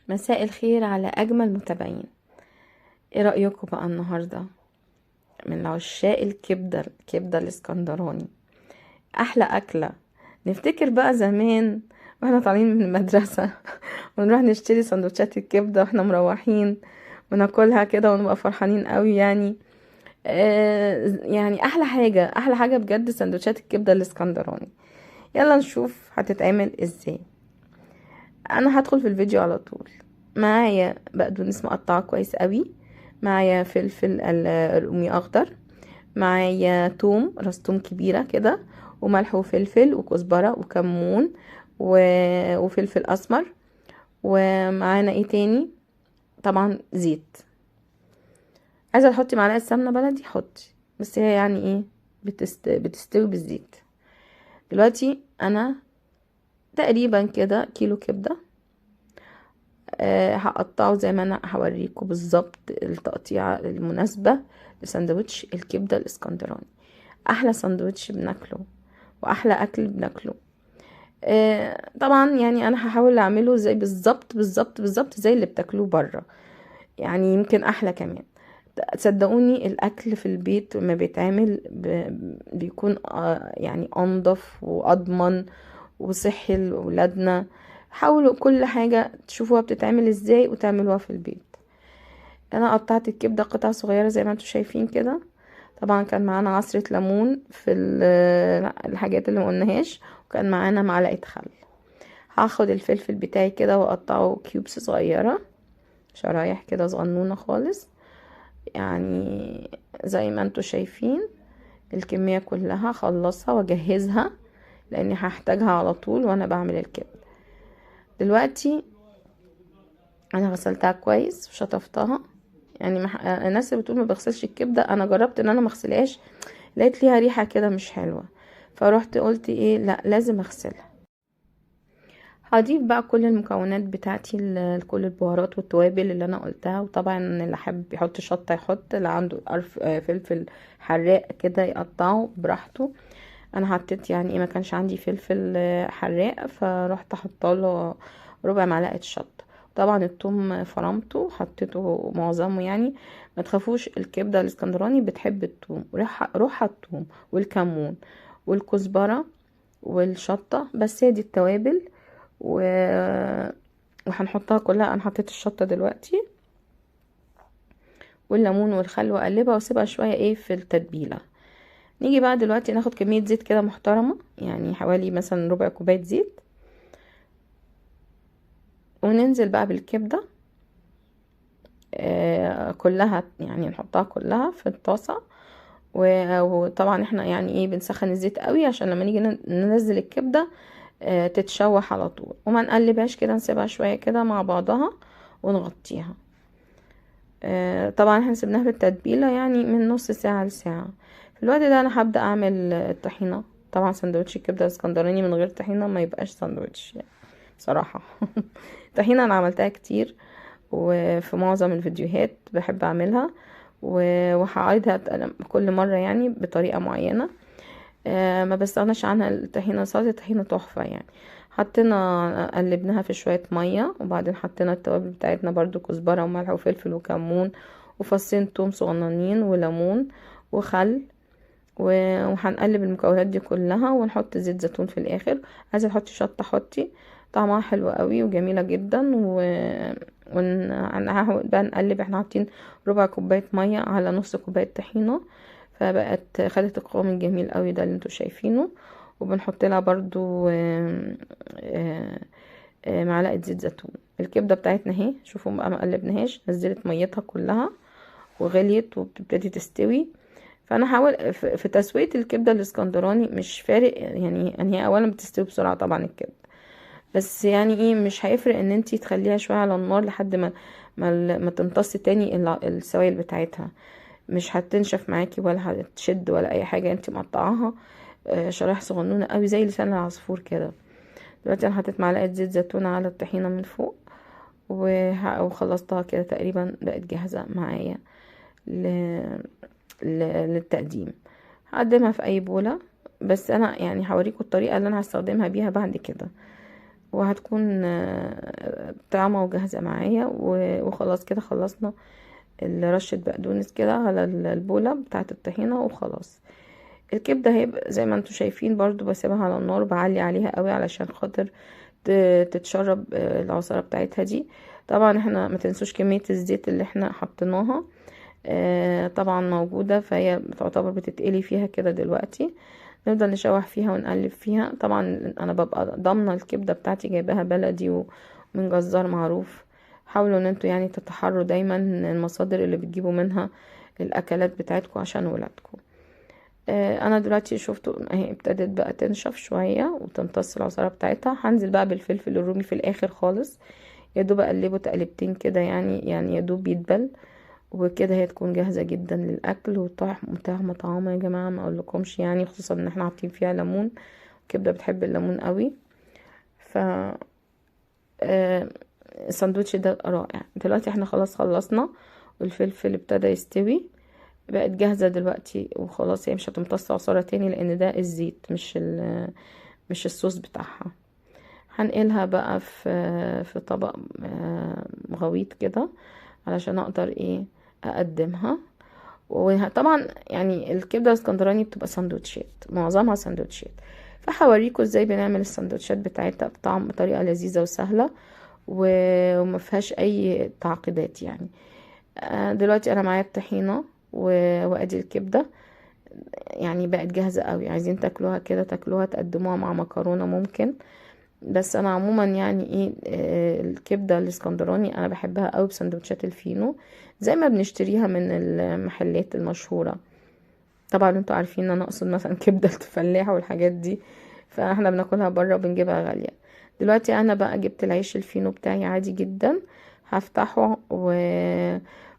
مساء الخير على أجمل متابعين. ايه رأيكم بقى النهاردة من عشاق الكبدة الاسكندراني؟ أحلى أكلة. نفتكر بقى زمان واحنا طالعين من المدرسة ونروح نشتري سندوتشات الكبدة واحنا مروحين وناكلها كده ونبقى فرحانين قوي يعني. يعني أحلى حاجة بجد سندوتشات الكبدة الاسكندراني. يلا نشوف هتتعمل ازاي. انا هدخل في الفيديو على طول. معايا بقدونس مقطعه كويس قوي، معايا فلفل رومي اخضر، معايا توم راس توم كبيره كده، وملح وفلفل وكزبره وكمون وفلفل اسمر. ومعانا ايه تاني؟ طبعا زيت. عايزه تحطي معلقه سمنه بلدي حطي، بس هي يعني ايه، بتستوي بالزيت. دلوقتي انا تقريبا كده كيلو كبده. هقطعه زي ما انا هوريكم بالظبط التقطيعة المناسبة لساندوتش الكبدة الاسكندراني. احلى ساندوتش بناكله واحلى اكل بناكله. طبعا يعني انا هحاول اعمله زي بالظبط زي اللي بتاكلوه بره، يعني يمكن احلى كمان. تصدقوني الاكل في البيت لما بيتعمل بيكون يعني انضف واضمن وصحي لولادنا. حاولوا كل حاجة تشوفوها بتتعمل ازاي وتعملوها في البيت. انا قطعت الكبدة قطع صغيرة زي ما انتوا شايفين كده. طبعا كان معانا عصرة ليمون في الحاجات اللي مقلناهاش، وكان معانا معلقة خل. هاخد الفلفل بتاعي كده واقطعه كيوبس صغيرة، شرايح كده صغنونة خالص، يعني زي ما انتوا شايفين. الكمية كلها خلصها واجهزها لاني هحتاجها على طول وانا بعمل الكبدة. دلوقتي انا غسلتها كويس وشطفتها. يعني الناس اللي بتقول ما بغسلش الكبده، انا جربت ان انا ما اغسلهاش، لقيت ليها ريحه كده مش حلوه، فروحت قلت ايه، لا لازم اغسلها. هضيف بقى كل المكونات بتاعتي، كل البهارات والتوابل اللي انا قلتها. وطبعا اللي حابب يحط شطه يحط، اللي عنده فلفل حراق كده يقطعه براحته. انا حطيت يعني ايه، ما كانش عندي فلفل حراق، فروحت حطاله ربع معلقه شطه. طبعا الثوم فرمته حطيته معظمه يعني. ما تخافوش، الكبده الاسكندراني بتحب الثوم، روحها الثوم والكمون والكزبره والشطه، بس هي دي التوابل. و... وهنحطها كلها. انا حطيت الشطه دلوقتي والليمون والخل، واقلبها واسيبها شويه ايه في التتبيله. نيجي بقى دلوقتي ناخد كمية زيت كده محترمة، يعني حوالي مثلا ربع كوباية زيت، وننزل بقى بالكبدة كلها، يعني نحطها كلها في الطاسة. وطبعا احنا يعني ايه بنسخن الزيت قوي عشان لما نيجي ننزل الكبدة تتشوح على طول، وما نقلبهاش كده، نسيبها شوية كده مع بعضها ونغطيها. طبعا احنا سيبناها في التتبيلة يعني من نص ساعة لساعة. في الوقت ده انا هبدأ اعمل الطحينة. طبعا سندوتش الكبدة الاسكندراني من غير طحينة ما يبقاش سندوتش يعني بصراحة. طحينة انا عملتها كتير وفي معظم الفيديوهات بحب اعملها، وهعيدها كل مرة يعني بطريقة معينة. ما بستغناش عنها الطحينة، صارت الطحينة تحفة يعني. حطينا قلبناها في شوية مية، وبعدين حطينا التوابل بتاعتنا برضو، كزبرة وملح وفلفل وكمون وفصين توم صغننين وليمون وخل. وهنقلب المكونات دي كلها ونحط زيت زيتون في الاخر. عايزه تحطي شطه حطي، طعمها حلو قوي وجميله جدا. هنحاول بقى نقلب. احنا حاطين ربع كوبايه ميه على نص كوبايه طحينه، فبقت خدت القوام الجميل قوي ده اللي انتوا شايفينه. وبنحط لها برضو معلقه زيت زيتون. الكبده بتاعتنا اهي، شوفوا بقى ما قلبناهاش، نزلت ميتها كلها وغليت وبتبتدي تستوي. فانا هحاول في تسويه الكبده الاسكندراني مش فارق يعني هي اولا بتستوي بسرعه طبعا الكبده، بس يعني ايه مش هيفرق ان انتي تخليها شويه على النار لحد ما تمتص تاني السوائل بتاعتها. مش هتنشف معاكي ولا هتشد ولا اي حاجه، انتي مقطعاها شرايح صغنونه قوي زي لسان العصفور كده. دلوقتي انا حطيت معلقه زيت زيتون على الطحينه من فوق، وخلصتها كده تقريبا بقت جاهزه معايا للتقديم. هقدمها في اي بولة، بس انا يعني هوريكم الطريقة اللي انا هستخدمها بيها بعد كده. وهتكون طعمة وجاهزة معايا. وخلاص كده خلصنا رشة بقدونس كده على البولة بتاعة الطحينة وخلاص. الكبدة هيبقى زي ما انتوا شايفين برضو بسيبها على النار، بعلي عليها قوي علشان خاطر تتشرب العصارة بتاعتها دي. طبعا احنا ما تنسوش كمية الزيت اللي احنا حطيناها طبعا موجودة، فهي تعتبر بتتقلي فيها كده دلوقتي. نفضل نشوح فيها ونقلب فيها. طبعا انا ببقى ضامنة الكبدة بتاعتي جايباها بلدي ومن جزار معروف. حاولوا ان انتوا يعني تتحروا دايما المصادر اللي بتجيبوا منها الاكلات بتاعتكم عشان ولادكم. انا دلوقتي شفتوا اهي ابتدت بقى تنشف شوية وتمتص العصارة بتاعتها. هنزل بقى بالفلفل الرومي في الاخر خالص، يا دوب اقلبه تقلبتين كده يعني يا دوب يدبل. وكده هي تكون جاهزة جدا للأكل وطعم طعامة يا جماعة ما أقولكمش يعني، خصوصا ان احنا حاطين فيها ليمون. الكبدة بتحب الليمون قوي. ف الساندوتش ده رائع. دلوقتي احنا خلاص خلصنا والفلفل ابتدى يستوي، بقت جاهزة دلوقتي وخلاص. هي مش هتمتص عصارة تاني لان ده الزيت مش الصوص بتاعها. هنقلها بقى في طبق غويط كده علشان اقدر اقدمها. وطبعا يعني الكبده الاسكندراني بتبقى سندوتشات، معظمها سندوتشات. فهوريكم ازاي بنعمل السندوتشات بتاعتها بطريقه لذيذه وسهله وما فيهاش اي تعقيدات يعني. دلوقتي انا معايا الطحينه وادي الكبده يعني بقت جاهزه قوي. عايزين تاكلوها كده تاكلوها تقدموها مع مكرونه ممكن. بس انا عموما يعني الكبده الاسكندراني انا بحبها قوي بسندوتشات الفينو زي ما بنشتريها من المحلات المشهوره. طبعا انتوا عارفين ان انا اقصد مثلا كبده الفلاح والحاجات دي، فاحنا بناكلها بره وبنجيبها غاليه. دلوقتي انا بقى جبت العيش الفينو بتاعي عادي جدا، هفتحه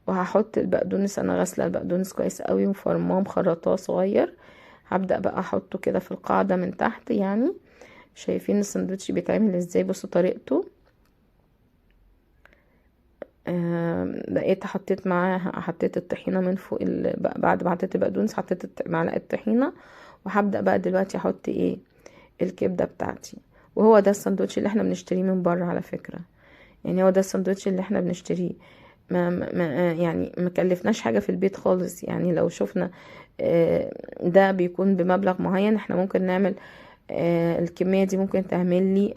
وهحط البقدونس. انا غاسله البقدونس كويس قوي وفرماه مخرطاه صغير. هبدا بقى احطه كده في القاعده من تحت يعني. شايفين الساندوتش بيتعمل ازاي؟ بصوا طريقته. بقيت حطيت معاه حطيت الطحينه من فوق بعد ما حطيت البقدونس حطيت معلقه طحينه. وهبدا بقى دلوقتي احط الكبده بتاعتي. وهو ده الساندوتش اللي احنا بنشتريه من بره على فكره. يعني هو ده الساندوتش اللي احنا بنشتريه. يعني ما كلفناش حاجه في البيت خالص. يعني لو شفنا ده بيكون بمبلغ معين، احنا ممكن نعمل الكميه دي ممكن تعمل لي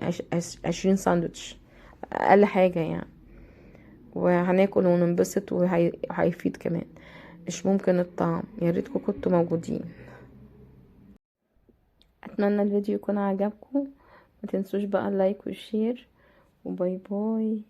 20 ساندوتش اقل حاجه يعني. وهناكل وننبسط وهيفيد كمان. مش ممكن الطعم. يا ريتكم كنتوا موجودين. اتمنى الفيديو يكون عجبكم. ما تنسوش بقى اللايك والشير. وباي باي.